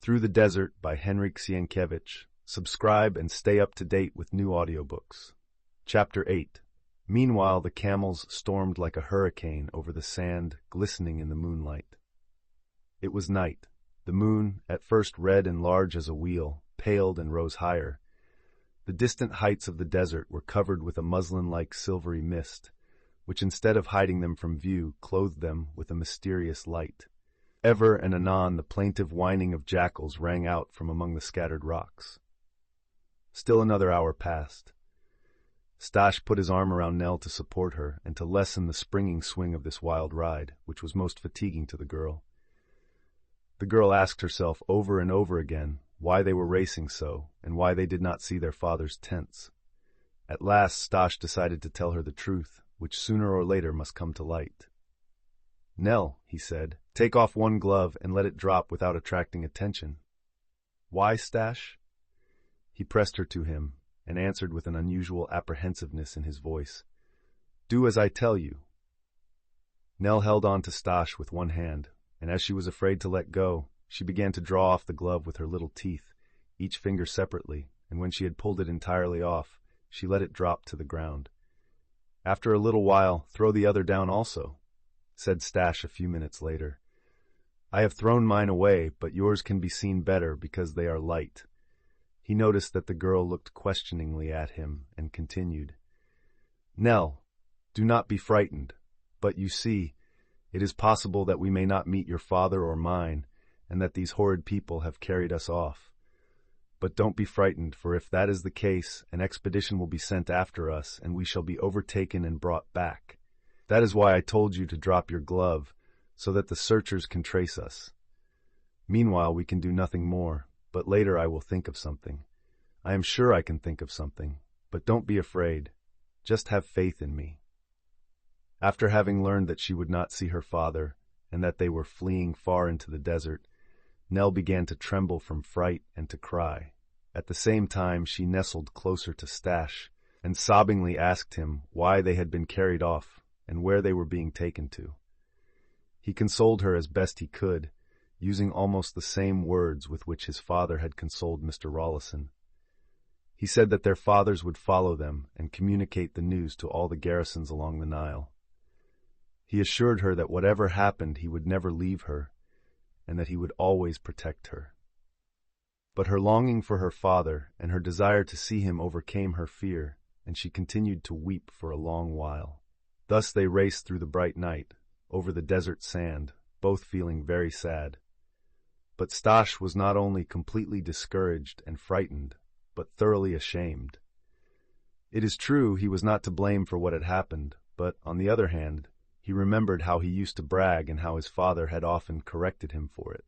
Through the Desert by Henryk Sienkiewicz. Subscribe and stay up to date with new audiobooks. Chapter 8. Meanwhile, the camels stormed like a hurricane over the sand, glistening in the moonlight. It was night. The moon, at first red and large as a wheel, paled and rose higher. The distant heights of the desert were covered with a muslin-like silvery mist, which instead of hiding them from view, clothed them with a mysterious light. Ever and anon the plaintive whining of jackals rang out from among the scattered rocks. Still another hour passed. Staś put his arm around Nell to support her and to lessen the springing swing of this wild ride, which was most fatiguing to the girl. The girl asked herself over and over again why they were racing so, and why they did not see their father's tents. At last Staś decided to tell her the truth, which sooner or later must come to light. "Nell," he said, "take off one glove and let it drop without attracting attention." "Why, Staś?" He pressed her to him, and answered with an unusual apprehensiveness in his voice. "Do as I tell you." Nell held on to Staś with one hand, and as she was afraid to let go, she began to draw off the glove with her little teeth, each finger separately, and when she had pulled it entirely off, she let it drop to the ground. "After a little while, throw the other down also," said Staś a few minutes later. "I have thrown mine away, but yours can be seen better because they are light." He noticed that the girl looked questioningly at him and continued, "Nell, do not be frightened, but you see, it is possible that we may not meet your father or mine, and that these horrid people have carried us off. But don't be frightened, for if that is the case, an expedition will be sent after us, and we shall be overtaken and brought back. That is why I told you to drop your glove, so that the searchers can trace us. Meanwhile, we can do nothing more, but later I will think of something. I am sure I can think of something, but don't be afraid. Just have faith in me." After having learned that she would not see her father, and that they were fleeing far into the desert, Nell began to tremble from fright and to cry. At the same time, she nestled closer to Staś, and sobbingly asked him why they had been carried off, and where they were being taken to. He consoled her as best he could, using almost the same words with which his father had consoled Mr. Rawlison. He said that their fathers would follow them and communicate the news to all the garrisons along the Nile. He assured her that whatever happened he would never leave her, and that he would always protect her. But her longing for her father and her desire to see him overcame her fear, and she continued to weep for a long while. Thus they raced through the bright night, over the desert sand, both feeling very sad. But Staś was not only completely discouraged and frightened, but thoroughly ashamed. It is true he was not to blame for what had happened, but, on the other hand, he remembered how he used to brag and how his father had often corrected him for it.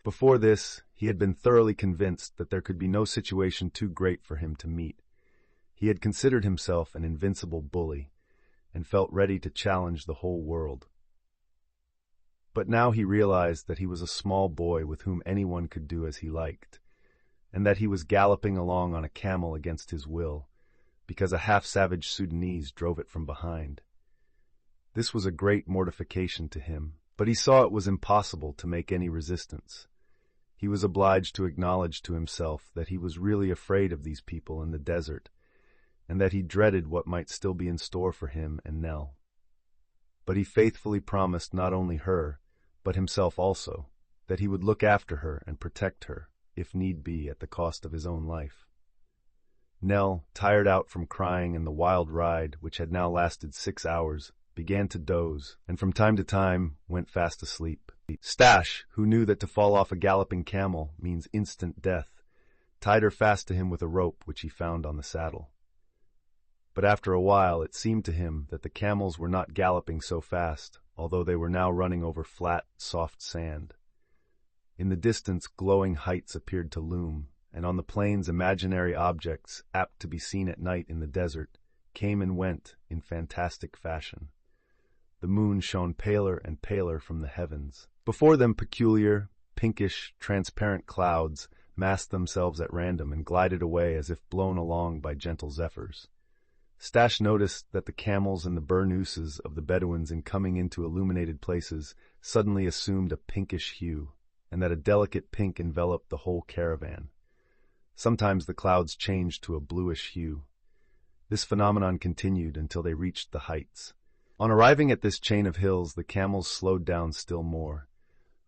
Before this, he had been thoroughly convinced that there could be no situation too great for him to meet. He had considered himself an invincible bully, and felt ready to challenge the whole world. But now he realized that he was a small boy with whom anyone could do as he liked, and that he was galloping along on a camel against his will, because a half-savage Sudanese drove it from behind. This was a great mortification to him, but he saw it was impossible to make any resistance. He was obliged to acknowledge to himself that he was really afraid of these people in the desert, and that he dreaded what might still be in store for him and Nell. But he faithfully promised not only her, but himself also, that he would look after her and protect her, if need be, at the cost of his own life. Nell, tired out from crying and the wild ride, which had now lasted 6 hours, began to doze, and from time to time went fast asleep. Staś, who knew that to fall off a galloping camel means instant death, tied her fast to him with a rope which he found on the saddle. But after a while it seemed to him that the camels were not galloping so fast, although they were now running over flat, soft sand. In the distance glowing heights appeared to loom, and on the plains imaginary objects, apt to be seen at night in the desert, came and went in fantastic fashion. The moon shone paler and paler from the heavens. Before them peculiar, pinkish, transparent clouds massed themselves at random and glided away as if blown along by gentle zephyrs. Staś noticed that the camels and the burnouses of the Bedouins in coming into illuminated places suddenly assumed a pinkish hue. and that a delicate pink enveloped the whole caravan. Sometimes the clouds changed to a bluish hue. This phenomenon continued until they reached the heights. On arriving at this chain of hills, the camels slowed down still more.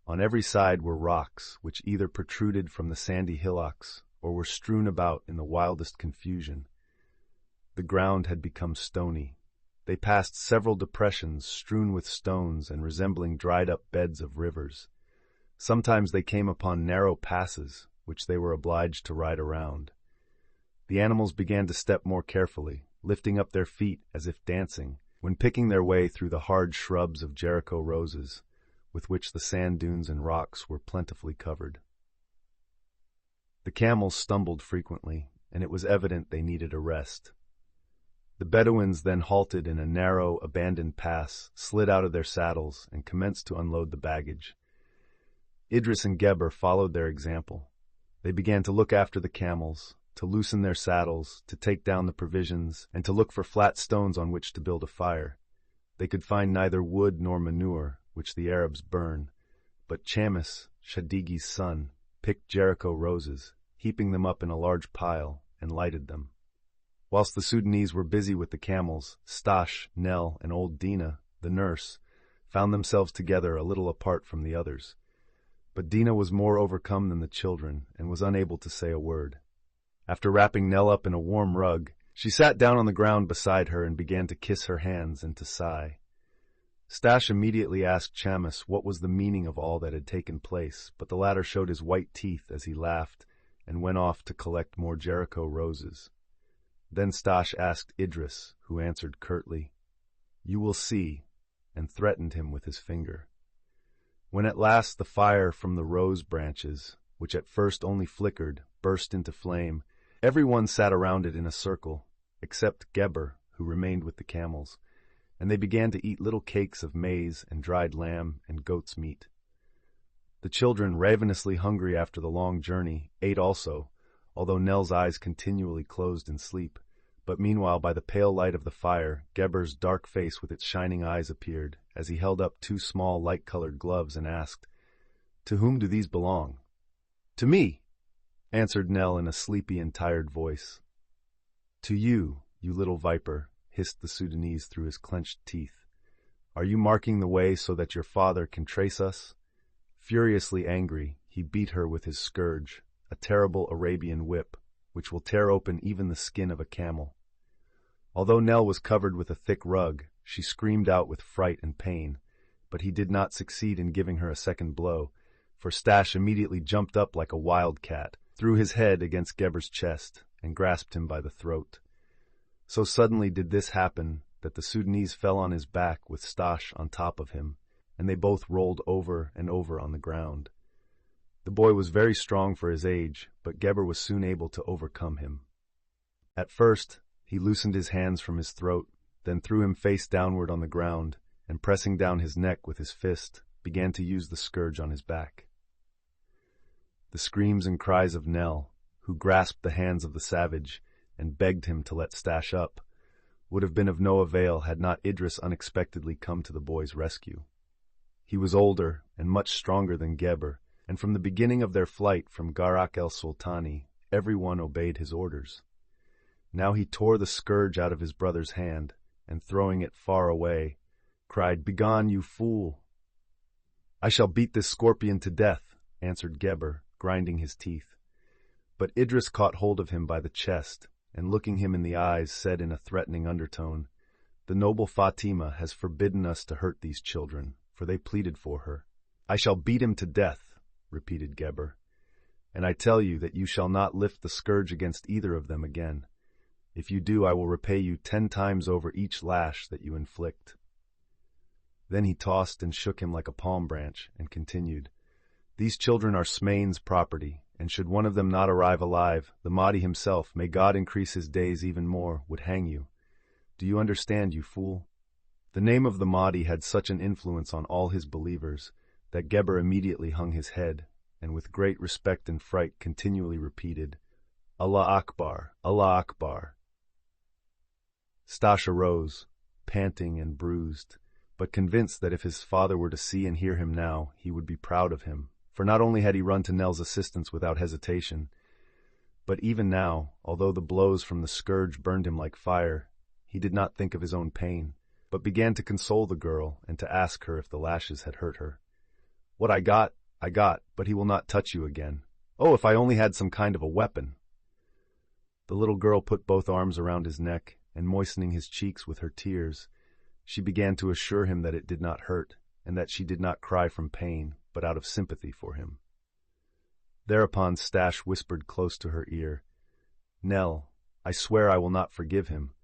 On every side were rocks, which either protruded from the sandy hillocks or were strewn about in the wildest confusion. The ground had become stony. They passed several depressions strewn with stones and resembling dried-up beds of rivers. Sometimes they came upon narrow passes, which they were obliged to ride around. The animals began to step more carefully, lifting up their feet as if dancing, when picking their way through the hard shrubs of Jericho roses, with which the sand dunes and rocks were plentifully covered. The camels stumbled frequently, and it was evident they needed a rest. The Bedouins then halted in a narrow, abandoned pass, slid out of their saddles, and commenced to unload the baggage. Idris and Geber followed their example. They began to look after the camels, to loosen their saddles, to take down the provisions, and to look for flat stones on which to build a fire. They could find neither wood nor manure, which the Arabs burn, but Chamis, Shadigi's son, picked Jericho roses, heaping them up in a large pile, and lighted them. Whilst the Sudanese were busy with the camels, Stash, Nell, and old Dina, the nurse, found themselves together a little apart from the others. But Dina was more overcome than the children, and was unable to say a word. After wrapping Nell up in a warm rug, she sat down on the ground beside her and began to kiss her hands and to sigh. Stash immediately asked Chamis what was the meaning of all that had taken place, but the latter showed his white teeth as he laughed and went off to collect more Jericho roses. Then Stash asked Idris, who answered curtly, "You will see," and threatened him with his finger. When at last the fire from the rose branches, which at first only flickered, burst into flame, everyone sat around it in a circle, except Geber, who remained with the camels, and they began to eat little cakes of maize and dried lamb and goat's meat. The children, ravenously hungry after the long journey, ate also, although Nell's eyes continually closed in sleep. But meanwhile, by the pale light of the fire, Geber's dark face with its shining eyes appeared, as he held up two small, light-colored gloves and asked, "To whom do these belong?" "To me," answered Nell in a sleepy and tired voice. "To you, you little viper," hissed the Sudanese through his clenched teeth. "Are you marking the way so that your father can trace us?" Furiously angry, he beat her with his scourge, a terrible Arabian whip, which will tear open even the skin of a camel. Although Nell was covered with a thick rug, she screamed out with fright and pain, but he did not succeed in giving her a second blow, for Stash immediately jumped up like a wild cat, threw his head against Geber's chest, and grasped him by the throat. So suddenly did this happen that the Sudanese fell on his back with Stash on top of him, and they both rolled over and over on the ground. The boy was very strong for his age, but Geber was soon able to overcome him. At first, he loosened his hands from his throat, then threw him face downward on the ground, and pressing down his neck with his fist, began to use the scourge on his back. The screams and cries of Nell, who grasped the hands of the savage and begged him to let Stash up, would have been of no avail had not Idris unexpectedly come to the boy's rescue. He was older and much stronger than Geber, and from the beginning of their flight from Garak el-Sultani, everyone obeyed his orders. Now he tore the scourge out of his brother's hand, and throwing it far away, cried, "Begone, you fool!" "I shall beat this scorpion to death," answered Geber, grinding his teeth. But Idris caught hold of him by the chest, and looking him in the eyes, said in a threatening undertone, "The noble Fatima has forbidden us to hurt these children, for they pleaded for her." "I shall beat him to death," repeated Geber, "and I tell you that you shall not lift the scourge against either of them again. If you do, I will repay you 10 times over each lash that you inflict." Then he tossed and shook him like a palm branch, and continued, "These children are Smain's property, and should one of them not arrive alive, the Mahdi himself, may God increase his days even more, would hang you. Do you understand, you fool?" The name of the Mahdi had such an influence on all his believers that Geber immediately hung his head, and with great respect and fright continually repeated, "Allah Akbar, Allah Akbar." Stash arose, panting and bruised, but convinced that if his father were to see and hear him now, he would be proud of him, for not only had he run to Nell's assistance without hesitation, but even now, although the blows from the scourge burned him like fire, he did not think of his own pain, but began to console the girl and to ask her if the lashes had hurt her. "What I got, but he will not touch you again. Oh, if I only had some kind of a weapon." The little girl put both arms around his neck, and moistening his cheeks with her tears, she began to assure him that it did not hurt, and that she did not cry from pain, but out of sympathy for him. Thereupon Stash whispered close to her ear, "Nell, I swear I will not forgive him,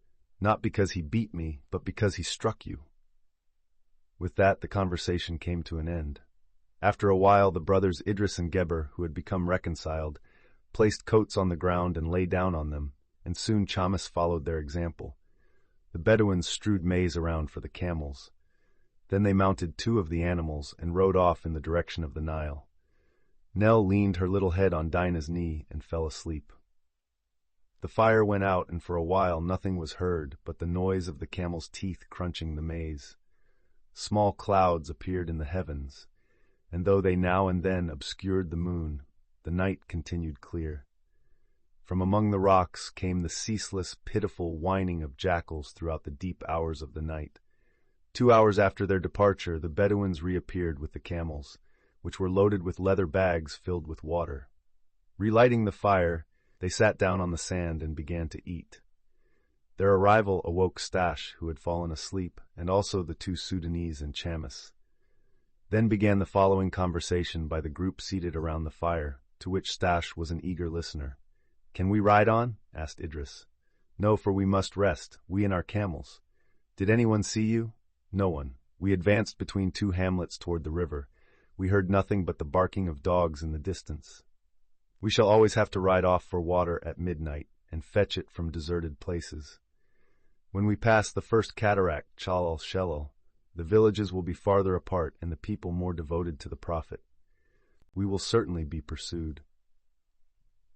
not because he beat me, but because he struck you." With that, the conversation came to an end. After a while, the brothers Idris and Geber, who had become reconciled, placed coats on the ground and lay down on them, and soon Chamis followed their example. The Bedouins strewed maize around for the camels. Then they mounted 2 of the animals and rode off in the direction of the Nile. Nell leaned her little head on Dinah's knee and fell asleep. The fire went out, and for a while nothing was heard but the noise of the camels' teeth crunching the maize. Small clouds appeared in the heavens, and though they now and then obscured the moon, the night continued clear. From among the rocks came the ceaseless, pitiful whining of jackals throughout the deep hours of the night. 2 hours after their departure, the Bedouins reappeared with the camels, which were loaded with leather bags filled with water. Relighting the fire, they sat down on the sand and began to eat. Their arrival awoke Stash, who had fallen asleep, and also the 2 Sudanese and Chamis. Then began the following conversation by the group seated around the fire, to which Stash was an eager listener. "Can we ride on?" asked Idris. "No, for we must rest, we and our camels." "Did anyone see you?" "No one. We advanced between 2 hamlets toward the river. We heard nothing but the barking of dogs in the distance. We shall always have to ride off for water at midnight and fetch it from deserted places. When we pass the first cataract, Chal al-Shelal, the villages will be farther apart and the people more devoted to the Prophet. We will certainly be pursued."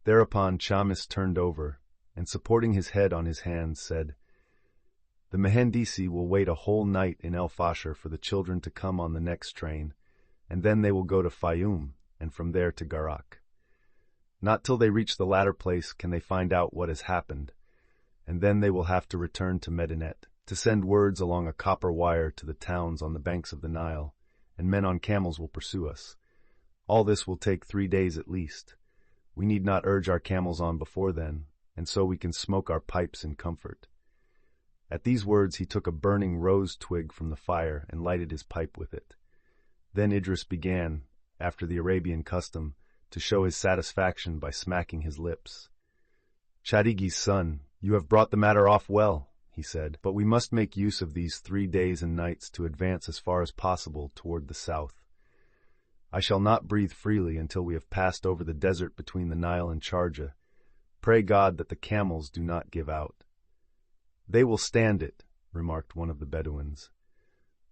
Thereupon Chamis turned over, and supporting his head on his hands, said, "The Mahdisi will wait a whole night in El Fasher for the children to come on the next train, and then they will go to Fayum, and from there to Garak. Not till they reach the latter place can they find out what has happened, and then they will have to return to Medinet, to send words along a copper wire to the towns on the banks of the Nile, and men on camels will pursue us. All this will take 3 days at least. We need not urge our camels on before then, and so we can smoke our pipes in comfort." At these words he took a burning rose twig from the fire and lighted his pipe with it. Then Idris began, after the Arabian custom, to show his satisfaction by smacking his lips. "Chadigi's son, you have brought the matter off well," he said, "but we must make use of these 3 days and nights to advance as far as possible toward the south. I shall not breathe freely until we have passed over the desert between the Nile and Charja. Pray God that the camels do not give out." "They will stand it," remarked one of the Bedouins.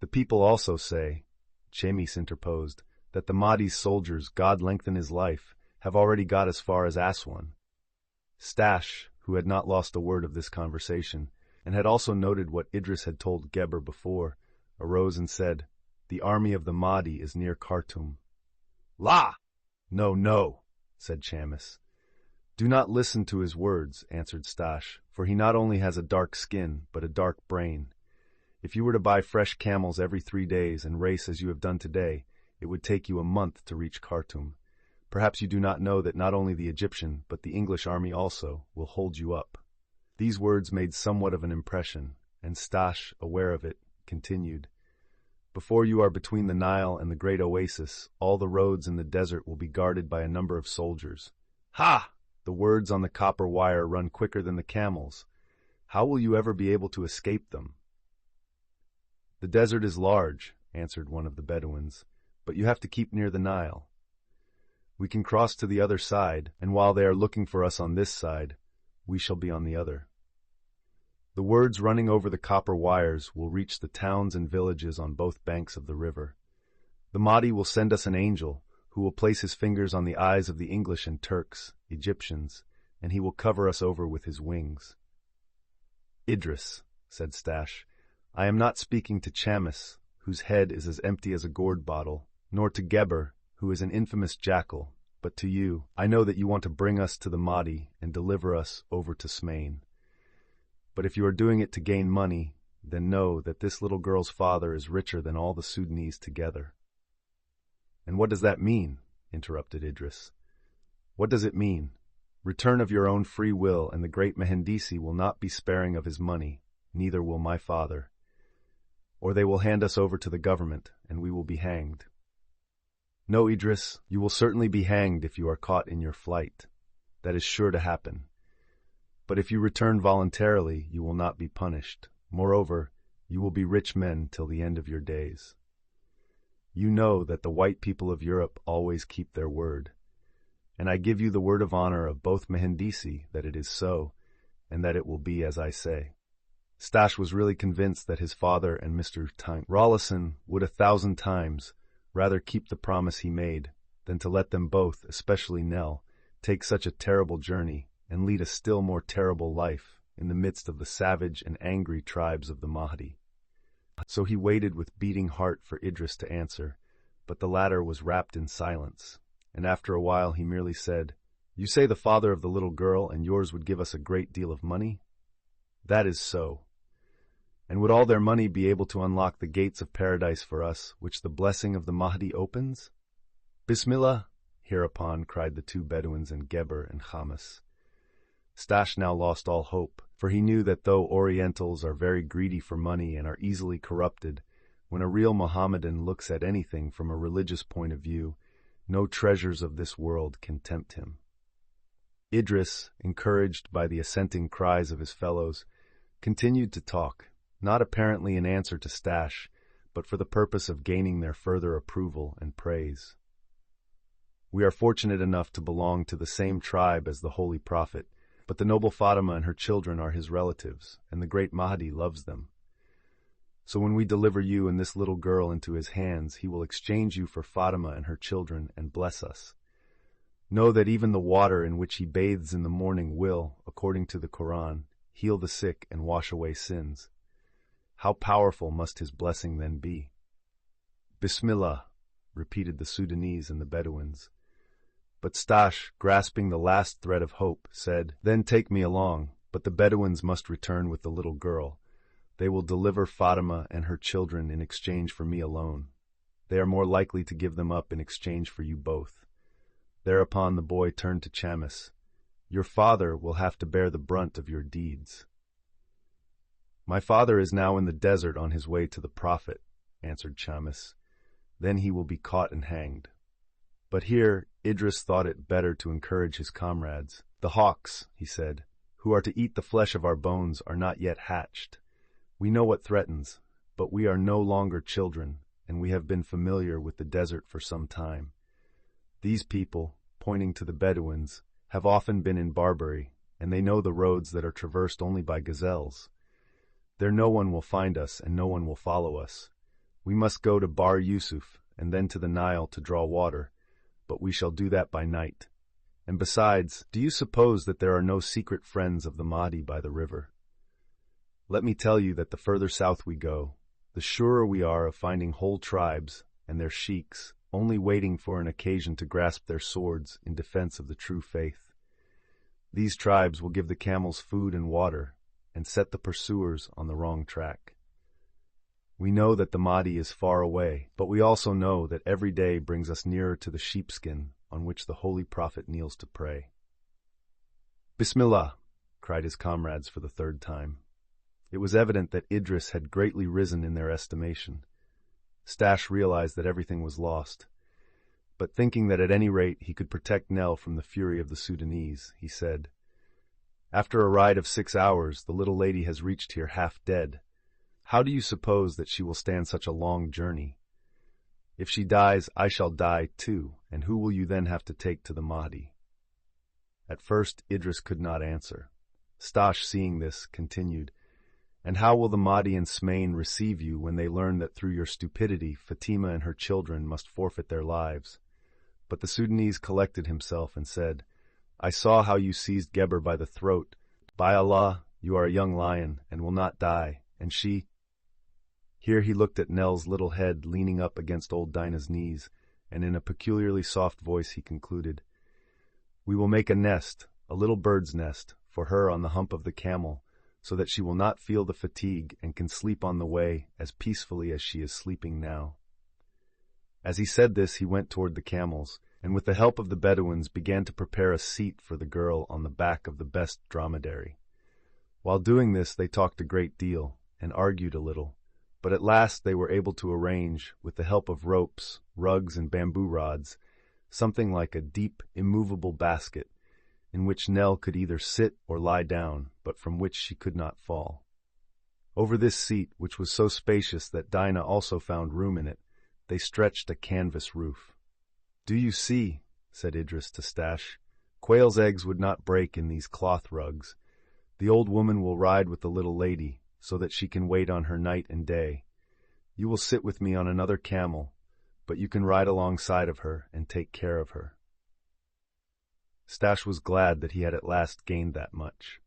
"The people also say," Chamis interposed, "that the Mahdi's soldiers, God lengthen his life, have already got as far as Aswan." Stash, who had not lost a word of this conversation, and had also noted what Idris had told Geber before, arose and said, "The army of the Mahdi is near Khartoum." "La!" "No, no," said Chamis. "Do not listen to his words," answered Stash, "for he not only has a dark skin, but a dark brain. If you were to buy fresh camels every 3 days and race as you have done today, it would take you a month to reach Khartoum. Perhaps you do not know that not only the Egyptian, but the English army also, will hold you up." These words made somewhat of an impression, and Stash, aware of it, continued, "Before you are between the Nile and the great oasis, all the roads in the desert will be guarded by a number of soldiers." "Ha! The words on the copper wire run quicker than the camels. How will you ever be able to escape them?" "The desert is large," answered one of the Bedouins, "but you have to keep near the Nile. We can cross to the other side, and while they are looking for us on this side, we shall be on the other. The words running over the copper wires will reach the towns and villages on both banks of the river. The Mahdi will send us an angel, who will place his fingers on the eyes of the English and Turks, Egyptians, and he will cover us over with his wings." "Idris," said Stash, "I am not speaking to Chamis, whose head is as empty as a gourd bottle, nor to Geber, who is an infamous jackal, but to you, I know that you want to bring us to the Mahdi and deliver us over to Smain. But if you are doing it to gain money, then know that this little girl's father is richer than all the Sudanese together." "And what does that mean?" interrupted Idris. "What does it mean? Return of your own free will, and the great Mahdist will not be sparing of his money, neither will my father. Or they will hand us over to the government, and we will be hanged." "No, Idris, you will certainly be hanged if you are caught in your flight. That is sure to happen. But if you return voluntarily, you will not be punished. Moreover, you will be rich men till the end of your days. You know that the white people of Europe always keep their word. And I give you the word of honor of both Mahdist that it is so, and that it will be as I say." Stash was really convinced that his father and Mr. Rawlison would 1,000 times rather keep the promise he made than to let them both, especially Nell, take such a terrible journey and lead a still more terrible life in the midst of the savage and angry tribes of the Mahdi. So he waited with beating heart for Idris to answer, but the latter was wrapped in silence, and after a while he merely said, "You say the father of the little girl and yours would give us a great deal of money?" "That is so." "And would all their money be able to unlock the gates of paradise for us, which the blessing of the Mahdi opens?" "Bismillah!" hereupon cried the two Bedouins and Geber and Khamis. Stash now lost all hope, for he knew that though Orientals are very greedy for money and are easily corrupted, when a real Mohammedan looks at anything from a religious point of view, no treasures of this world can tempt him. Idris, encouraged by the assenting cries of his fellows, continued to talk, not apparently in answer to Stash, but for the purpose of gaining their further approval and praise. "We are fortunate enough to belong to the same tribe as the Holy Prophet, but the noble Fatima and her children are his relatives, and the great Mahdi loves them. So when we deliver you and this little girl into his hands, he will exchange you for Fatima and her children and bless us. Know that even the water in which he bathes in the morning will, according to the Quran, heal the sick and wash away sins. How powerful must his blessing then be?" "Bismillah," repeated the Sudanese and the Bedouins. But Stash, grasping the last thread of hope, said, "Then take me along, but the Bedouins must return with the little girl. They will deliver Fatima and her children in exchange for me alone. They are more likely to give them up in exchange for you both." Thereupon the boy turned to Chamis. "Your father will have to bear the brunt of your deeds." "My father is now in the desert on his way to the Prophet," answered Chamis. "Then he will be caught and hanged." But here Idris thought it better to encourage his comrades. "The hawks," he said, "who are to eat the flesh of our bones are not yet hatched. We know what threatens, but we are no longer children, and we have been familiar with the desert for some time. These people," pointing to the Bedouins, "have often been in Barbary, and they know the roads that are traversed only by gazelles. There no one will find us, and no one will follow us. We must go to Bar Yusuf, and then to the Nile to draw water, but we shall do that by night. And besides, do you suppose that there are no secret friends of the Mahdi by the river? Let me tell you that the further south we go, the surer we are of finding whole tribes and their sheiks only waiting for an occasion to grasp their swords in defense of the true faith. These tribes will give the camels food and water and set the pursuers on the wrong track. We know that the Mahdi is far away, but we also know that every day brings us nearer to the sheepskin on which the Holy Prophet kneels to pray." "Bismillah," cried his comrades for the third time. It was evident that Idris had greatly risen in their estimation. Stash realized that everything was lost, but thinking that at any rate he could protect Nell from the fury of the Sudanese, he said, "After a ride of 6 hours, the little lady has reached here half dead. How do you suppose that she will stand such a long journey? If she dies, I shall die too, and who will you then have to take to the Mahdi?" At first Idris could not answer. Stash, seeing this, continued, "And how will the Mahdi and Smain receive you when they learn that through your stupidity Fatima and her children must forfeit their lives?" But the Sudanese collected himself and said, "I saw how you seized Geber by the throat. By Allah, you are a young lion and will not die, and she—" Here he looked at Nell's little head leaning up against old Dinah's knees, and in a peculiarly soft voice he concluded, "We will make a nest, a little bird's nest, for her on the hump of the camel, so that she will not feel the fatigue and can sleep on the way as peacefully as she is sleeping now." As he said this, he went toward the camels, and with the help of the Bedouins began to prepare a seat for the girl on the back of the best dromedary. While doing this, they talked a great deal and argued a little, but at last they were able to arrange, with the help of ropes, rugs, and bamboo rods, something like a deep, immovable basket, in which Nell could either sit or lie down, but from which she could not fall. Over this seat, which was so spacious that Dinah also found room in it, they stretched a canvas roof. "Do you see?" said Idris to Stash. "Quail's eggs would not break in these cloth rugs. The old woman will ride with the little lady, so that she can wait on her night and day. You will sit with me on another camel, but you can ride alongside of her and take care of her." Stash was glad that he had at last gained that much.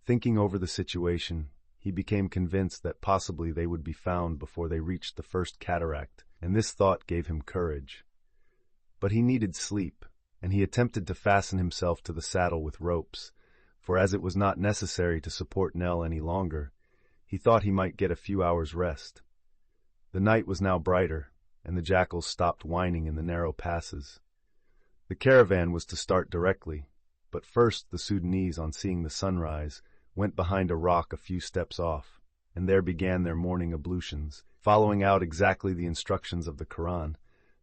Thinking over the situation, he became convinced that possibly they would be found before they reached the first cataract, and this thought gave him courage. But he needed sleep, and he attempted to fasten himself to the saddle with ropes, for as it was not necessary to support Nell any longer, he thought he might get a few hours' rest. The night was now brighter, and the jackals stopped whining in the narrow passes. The caravan was to start directly, but first the Sudanese, on seeing the sunrise, went behind a rock a few steps off, and there began their morning ablutions, following out exactly the instructions of the Quran,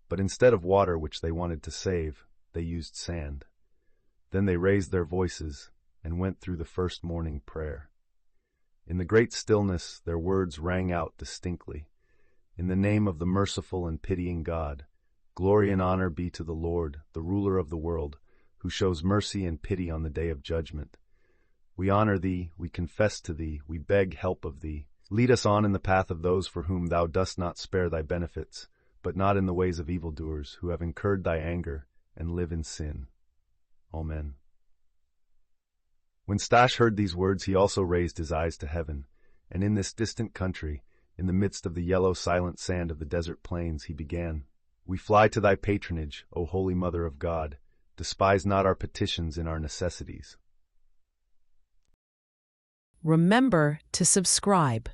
but instead of water which they wanted to save, they used sand. Then they raised their voices and went through the first morning prayer. In the great stillness their words rang out distinctly. "In the name of the merciful and pitying God, glory and honor be to the Lord, the ruler of the world, who shows mercy and pity on the day of judgment. We honor thee, we confess to thee, we beg help of thee. Lead us on in the path of those for whom thou dost not spare thy benefits, but not in the ways of evildoers, who have incurred thy anger and live in sin. Amen." When Stash heard these words, he also raised his eyes to heaven, and in this distant country, in the midst of the yellow silent sand of the desert plains, he began, "We fly to thy patronage, O Holy Mother of God. Despise not our petitions in our necessities." Remember to subscribe.